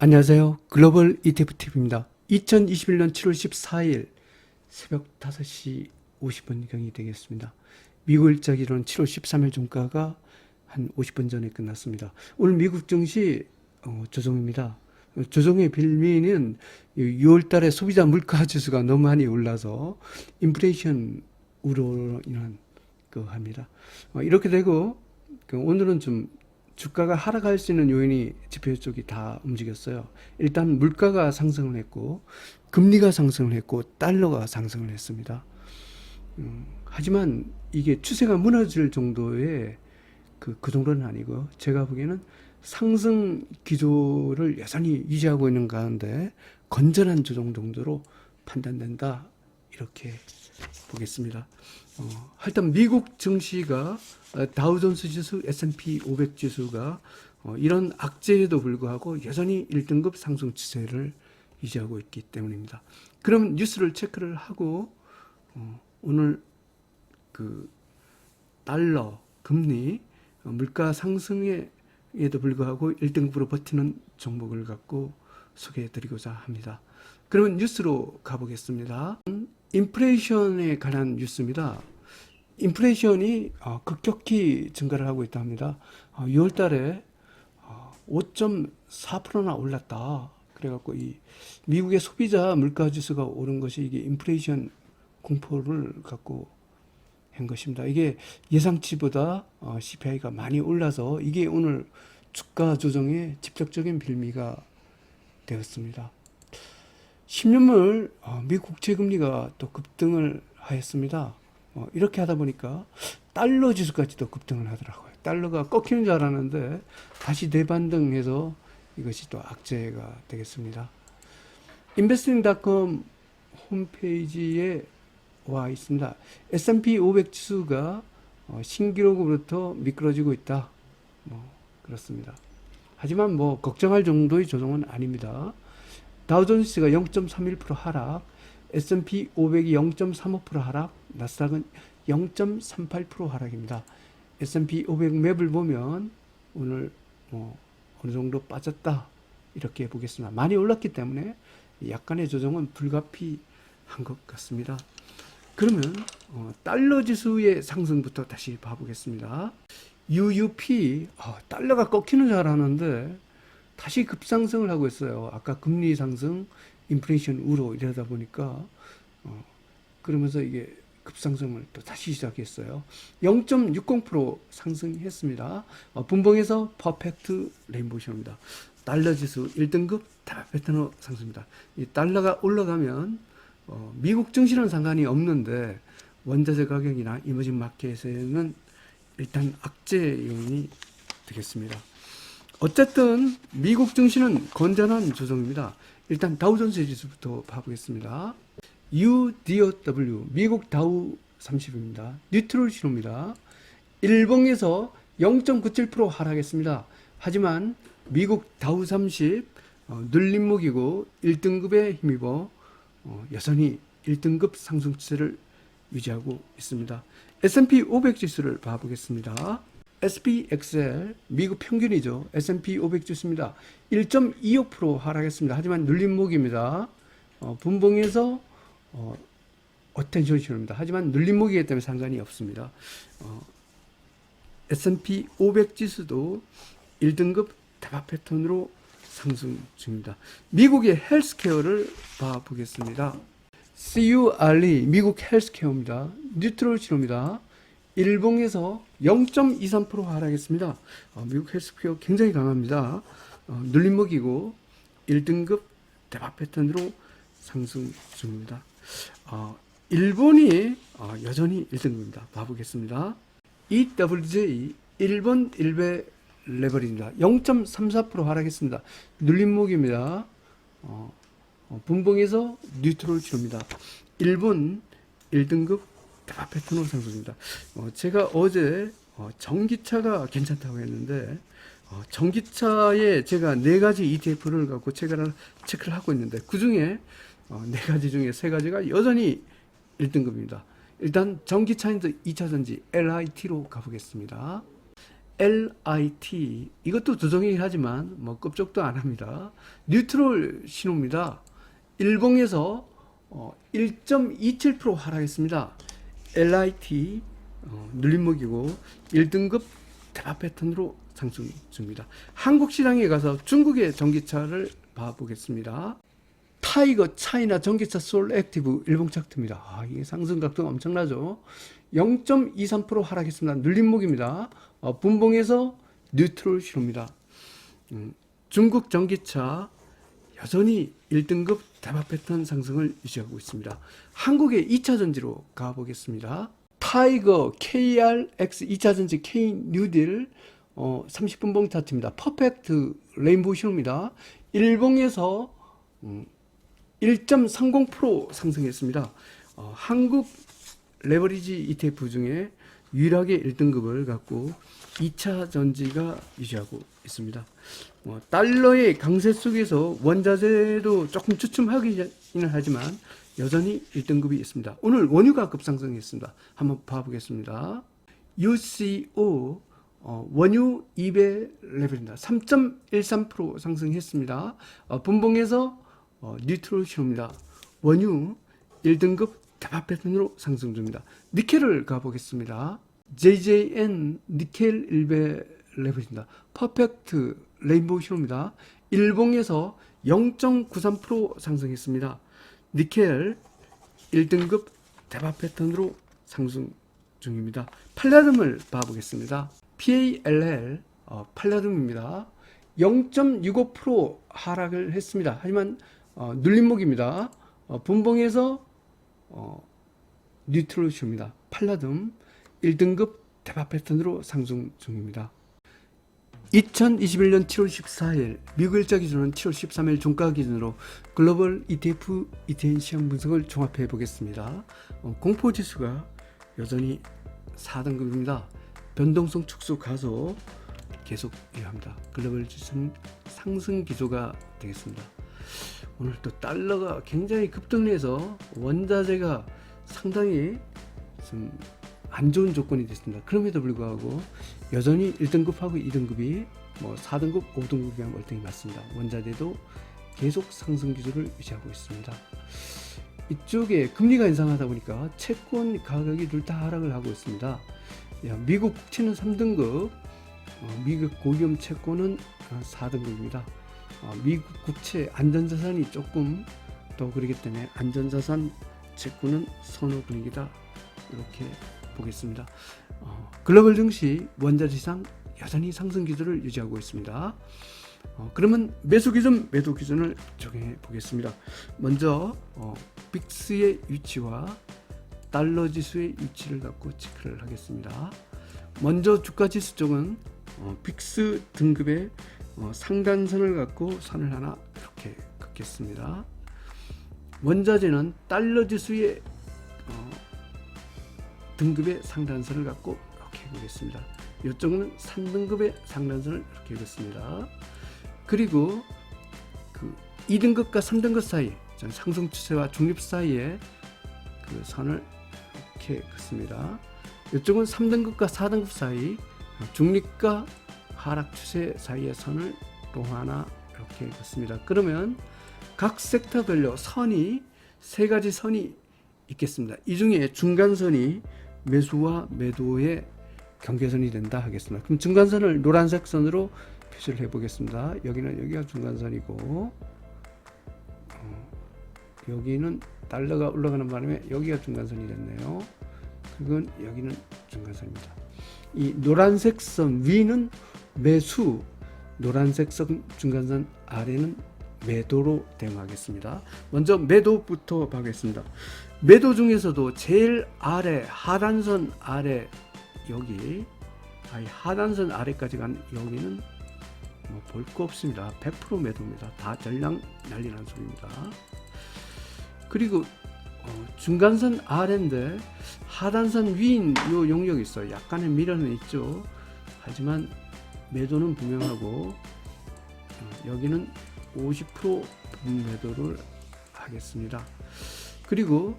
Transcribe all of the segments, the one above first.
안녕하세요. 글로벌 ETFTV입니다. 2021년 7월 14일 새벽 5시 50분경이 되겠습니다. 미국 일자기로는 7월 13일 종가가 한 50분 전에 끝났습니다. 오늘 미국 증시 조정입니다. 조정의 빌미는 6월 달에 소비자 물가 지수가 너무 많이 올라서 인플레이션 우려로 인한 합니다. 이렇게 되고 오늘은 좀 주가가 하락할 수 있는 요인이 지표 쪽이 다 움직였어요. 일단 물가가 상승을 했고 금리가 상승을 했고 달러가 상승을 했습니다. 하지만 이게 추세가 무너질 정도의 그 정도는 아니고 제가 보기에는 상승 기조를 여전히 유지하고 있는 가운데 건전한 조정 정도로 판단된다 이렇게 보겠습니다. 하여튼 미국 증시가 다우존스 지수, S&P 500 지수가 이런 악재에도 불구하고 여전히 1등급 상승 추세를 유지하고 있기 때문입니다. 그럼 뉴스를 체크를 하고 오늘 달러, 금리, 물가 상승에도 불구하고 1등급으로 버티는 종목을 갖고 소개해 드리고자 합니다. 그러면 뉴스로 가보겠습니다. 인플레이션에 관한 뉴스입니다. 인플레이션이 급격히 증가를 하고 있다 합니다. 6월 달에 5.4%나 올랐다. 그래갖고 이 미국의 소비자 물가 지수가 오른 것이 이게 인플레이션 공포를 갖고 한 것입니다. 이게 예상치보다 CPI가 많이 올라서 이게 오늘 주가 조정의 직접적인 빌미가 되었습니다. 10년물 미국 국채금리가 또 급등을 하였습니다. 이렇게 하다 보니까 달러 지수까지도 급등을 하더라고요. 달러가 꺾이는 줄 알았는데 다시 대반등해서 이것이 또 악재가 되겠습니다. investing.com 홈페이지에 와 있습니다. S&P 500 지수가 신기록으로부터 미끄러지고 있다. 그렇습니다. 하지만 걱정할 정도의 조정은 아닙니다. 다우존스가 0.31% 하락, S&P 500이 0.35% 하락, 나스닥은 0.38% 하락입니다. S&P 500 맵을 보면 오늘 어느 정도 빠졌다 이렇게 보겠습니다. 많이 올랐기 때문에 약간의 조정은 불가피한 것 같습니다. 그러면 달러 지수의 상승부터 다시 봐보겠습니다. UUP 달러가 꺾이는 줄 알았는데 다시 급상승을 하고 있어요. 아까 금리 상승, 인플레이션 우로 이러다 보니까 그러면서 이게 급상승을 또 다시 시작했어요. 0.60% 상승했습니다. 분봉에서 퍼펙트 레인보우쇼입니다. 달러 지수 1등급 대박 패턴으로 상승입니다. 이 달러가 올라가면 미국 증시는 상관이 없는데 원자재 가격이나 이머징 마켓에는 일단 악재 요인이 되겠습니다. 어쨌든 미국 증시는 건전한 조정입니다. 일단 다우존스 지수부터 봐보겠습니다. UDOW 미국 다우 30입니다. 뉴트럴 신호입니다. 일봉에서 0.97% 하락했습니다. 하지만 미국 다우 30 눌림목이고 1등급에 힘입어 여전히 1등급 상승 추세를 유지하고 있습니다. S&P 500 지수를 봐보겠습니다. SPXL 미국 평균이죠. S&P 500 지수입니다. 1.25% 하락했습니다. 하지만 눌림목입니다. 분봉에서 어텐션 신호입니다. 하지만 눌림목이기 때문에 상관이 없습니다. S&P 500 지수도 1등급 대박 패턴으로 상승 중입니다. 미국의 헬스케어를 봐보겠습니다. CURE 미국 헬스케어입니다. 뉴트럴 신호입니다. 일봉에서 0.23% 하락했습니다. 미국 헬스케어 굉장히 강합니다. 눌림목이고 1등급 대박 패턴으로 상승 중입니다. 일본이 여전히 1등급입니다. 봐보겠습니다. EWJ 일본 일베 레버리입니다. 0.34% 하락했습니다. 눌림목입니다. 분봉에서 뉴트럴 치료입니다. 일본 1등급 대박 패턴으로 상승입니다. 제가 어제 전기차가 괜찮다고 했는데 전기차에 제가 4가지 ETF를 갖고 체크를 하고 있는데 그 중에 4가지 중에 3가지가 여전히 1등급입니다. 일단 전기차인데 2차전지 LIT로 가보겠습니다. LIT 이것도 두성이긴 하지만 뭐 껍적도 안 합니다. 뉴트럴 신호입니다. 일봉에서 1.27% 하락했습니다. LIT 눌림목이고 1등급 대박 패턴으로 상승 중입니다. 한국 시장에 가서 중국의 전기차를 봐보겠습니다. 타이거 차이나 전기차 솔 액티브 일봉 차트입니다. 이게 상승 각도가 엄청나죠. 0.23% 하락했습니다. 눌림목입니다. 분봉에서 뉴트럴 신호입니다. 중국 전기차 여전히 1등급 대박 패턴 상승을 유지하고 있습니다. 한국의 2차전지로 가보겠습니다. 타이거 KRX 2차전지 K 뉴딜 30분봉 차트입니다. 퍼펙트 레인보우 신호입니다. 일봉에서 1.30% 상승했습니다. 한국 레버리지 ETF 중에 유일하게 1등급을 갖고 2차 전지가 유지하고 있습니다. 달러의 강세 속에서 원자재도 조금 주춤하기는 하지만 여전히 1등급이 있습니다. 오늘 원유가 급상승했습니다. 한번 봐보겠습니다. UCO 원유 2배 레벨입니다. 3.13% 상승했습니다. 분봉에서 뉴트럴 신호입니다. 원유 1등급 대박 패턴으로 상승 중입니다. 니켈을 가보겠습니다. JJN 니켈 1배 레벨입니다. 퍼펙트 레인보우 신호입니다. 일봉에서 0.93% 상승했습니다. 니켈 1등급 대박 패턴으로 상승 중입니다. 팔라듐을 봐보겠습니다. PALL 팔라듐입니다. 0.65% 하락을 했습니다. 하지만 눌림목입니다. 분봉에서 뉴트럴 신호입니다. 팔라듐 1등급 대박 패턴으로 상승 중입니다. 2021년 7월 14일 미국 일자 기준으로는 7월 13일 종가 기준으로 글로벌 ETF, ETN 시황 분석을 종합해 보겠습니다. 공포지수가 여전히 4등급입니다. 변동성 축소 가속 계속 이어합니다. 글로벌 지수는 상승 기조가 되겠습니다. 오늘 또 달러가 굉장히 급등해서 원자재가 상당히 좀 안 좋은 조건이 됐습니다. 그럼에도 불구하고 여전히 1등급하고 2등급이 4등급, 5등급이랑 월등히 맞습니다. 원자재도 계속 상승 기조를 유지하고 있습니다. 이쪽에 금리가 인상하다 보니까 채권 가격이 둘 다 하락을 하고 있습니다. 미국 국채는 3등급, 미국 고위험 채권은 4등급입니다. 미국 국채 안전자산이 조금 더 그렇기 때문에 안전자산 채권은 선호 분위기다, 이렇게 보겠습니다. 글로벌 증시 원자재상 여전히 상승 기조를 유지하고 있습니다. 그러면 매수 기준, 매도 기준을 적용해 보겠습니다. 먼저 빅스의 위치와 달러 지수의 위치를 갖고 체크를 하겠습니다. 먼저 주가 지수 쪽은 빅스 등급의 상단선을 갖고 선을 하나 이렇게 긋겠습니다. 원자재는 달러 지수의 등급의 상단선을 갖고 이렇게 보겠습니다. 이쪽은 3등급의 상단선을 이렇게 긋습니다. 그리고 그 2등급과 3등급 사이, 상승 추세와 중립 사이에 그 선을 이렇게 긋습니다. 이쪽은 3등급과 4등급 사이, 중립과 하락 추세 사이의 선을 또 하나 이렇게 긋습니다. 그러면 각 섹터별로 선이 세 가지 선이 있겠습니다. 이 중에 중간선이 매수와 매도의 경계선이 된다 하겠습니다. 그럼 중간선을 노란색 선으로 표시를 해 보겠습니다. 여기가 중간선이고, 여기는 달러가 올라가는 바람에 여기가 중간선이 됐네요. 그건 여기는 중간선입니다. 이 노란색 선 위는 매수, 노란색 선 중간선 아래는 매도로 대응하겠습니다. 먼저 매도부터 보겠습니다. 매도 중에서도 제일 아래 하단선 아래, 여기 하단선 아래까지 간 여기는 볼 거 없습니다. 100% 매도입니다. 다 전량 난리난 소리입니다. 그리고 중간선 아래인데 하단선 위인 요 용역이 있어요. 약간의 미련은 있죠. 하지만 매도는 분명하고 여기는 50% 부분 매도를 하겠습니다. 그리고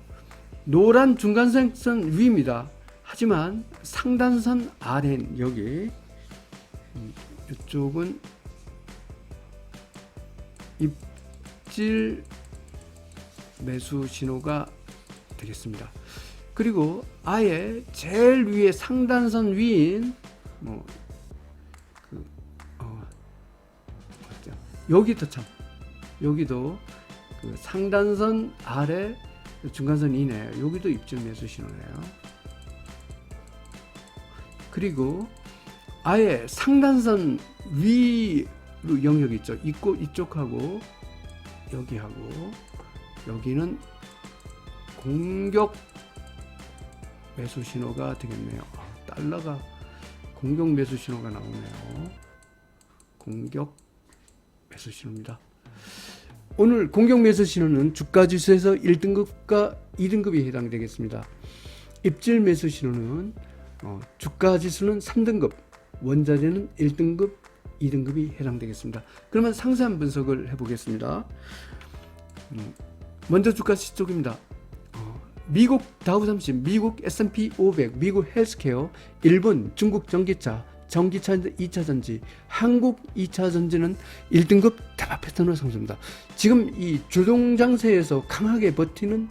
노란 중간선 위입니다. 하지만 상단선 아래인 여기 이쪽은 입질 매수 신호가 되겠습니다. 그리고 아예 제일 위에 상단선 위인 여기도 여기도 그 상단선 아래 중간선 이내 여기도 입질 매수 신호네요. 그리고 아예 상단선 위로 영역이 있죠. 이쪽하고 여기하고 여기는 공격 매수 신호가 되겠네요. 달러가 공격 매수 신호가 나오네요. 공격 매수 신호입니다. 오늘 공격 매수 신호는 주가 지수에서 1등급과 2등급이 해당되겠습니다. 입질 매수 신호는 주가 지수는 3등급, 원자재는 1등급, 2등급이 해당되겠습니다. 그러면 상세한 분석을 해보겠습니다. 먼저 주가 시쪽입니다. 미국 다우삼십, 미국 S&P 500, 미국 헬스케어, 일본, 중국 전기차 2차전지, 한국 2차전지는 1등급 대박 패턴으로 상승합니다. 지금 이 주동장세에서 강하게 버티는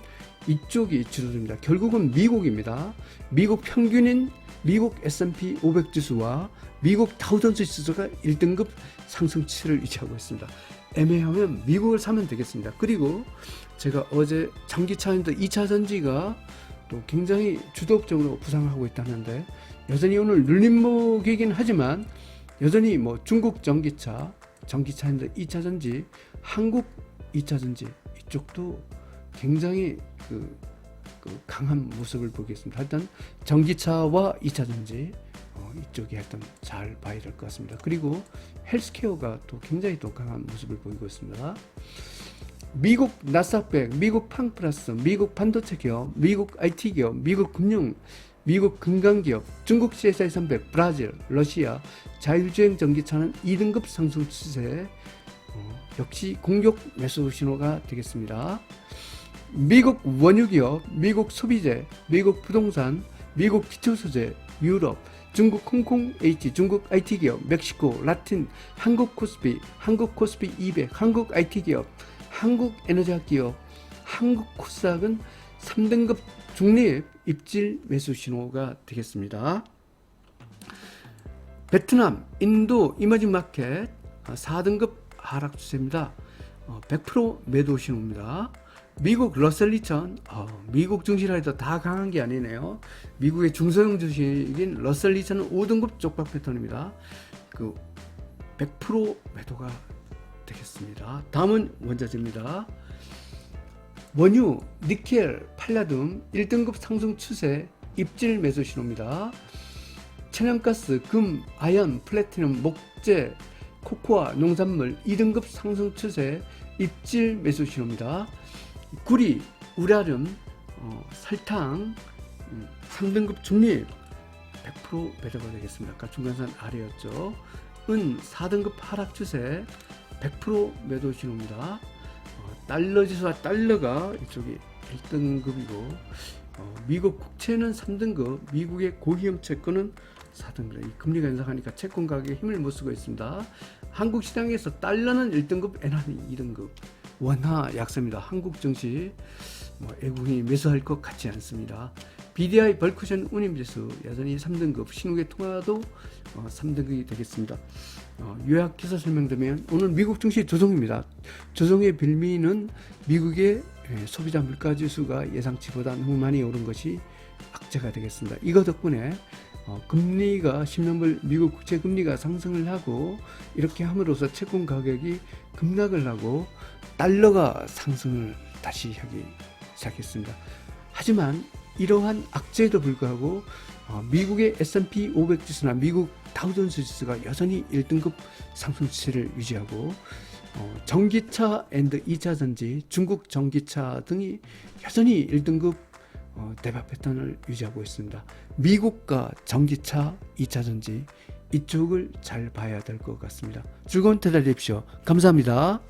이쪽이 주도입니다. 결국은 미국입니다. 미국 평균인 미국 S&P 500 지수와 미국 다우존스 지수가 1등급 상승치를 유지하고 있습니다. 애매하면 미국을 사면 되겠습니다. 그리고 제가 어제 전기차인데 2차전지가 또 굉장히 주도적으로 부상하고 있다는데 여전히 오늘 눌림목이긴 하지만 여전히 중국 전기차인데 2차전지, 한국 2차전지 이쪽도 굉장히 강한 모습을 보겠습니다. 일단 전기차와 2차전지 이쪽이 일단 잘 봐야 될 것 같습니다. 그리고 헬스케어가 또 굉장히 또 강한 모습을 보이고 있습니다. 미국 나스닥100, 미국 팡플러스, 미국 반도체 기업, 미국 IT 기업, 미국 금융, 미국 금강기업, 중국 CSI 300, 브라질, 러시아 자율주행 전기차는 2등급 상승 추세, 역시 공격 매수 신호가 되겠습니다. 미국 원유기업, 미국 소비재, 미국 부동산, 미국 기초소재, 유럽, 중국 홍콩 H, 중국 IT기업, 멕시코, 라틴, 한국 코스피 200, 한국 IT기업, 한국 에너지학기업, 한국 코스닥은 3등급 중립 입질 매수 신호가 되겠습니다. 베트남, 인도 이머징 마켓 4등급 하락 추세입니다. 100% 매도 신호입니다. 미국 러셀 2000, 미국 증시라 해도 다 강한 게 아니네요. 미국의 중소형 주식인 러셀 2000은 5등급 쪽박 패턴입니다. 100% 매도가 되겠습니다. 다음은 원자재입니다. 원유, 니켈, 팔라듐 1등급 상승 추세 입질 매수 신호입니다. 천연가스, 금, 아연, 플래티넘, 목재, 코코아, 농산물 2등급 상승 추세 입질 매수 신호입니다. 구리, 우라름, 설탕 3등급 중립 100% 매도가 되겠습니다. 아까 중간선 아래였죠. 은 4등급 하락 추세 100% 매도 신호입니다. 달러 지수와 달러가 이쪽이 1등급이고 미국 국채는 3등급, 미국의 고위험 채권은 4등급. 이 금리가 인상하니까 채권 가격에 힘을 못 쓰고 있습니다. 한국 시장에서 달러는 1등급, 엔화는 2등급. 원화 약세입니다. 한국 증시 외국인이 매수할 것 같지 않습니다. BDI 벌크션 운임지수 여전히 3등급, 신국의 통화도 3등급이 되겠습니다. 요약 기사 설명드리면 오늘 미국 증시 조정입니다. 조정의 빌미는 미국의 소비자 물가지수가 예상치보다 너무 많이 오른 것이 악재가 되겠습니다. 이거 덕분에 금리가 10년물 미국 국채 금리가 상승을 하고 이렇게 함으로써 채권 가격이 급락을 하고 달러가 상승을 다시 하기 시작했습니다. 하지만 이러한 악재에도 불구하고 미국의 S&P 500 지수나 미국 다우존스 지수가 여전히 1등급 상승 추세를 유지하고 전기차 앤드 2차전지, 중국 전기차 등이 여전히 1등급 대박 패턴을 유지하고 있습니다. 미국과 전기차, 2차전지 이쪽을 잘 봐야 될 것 같습니다. 즐거운 투자 되십시오. 감사합니다.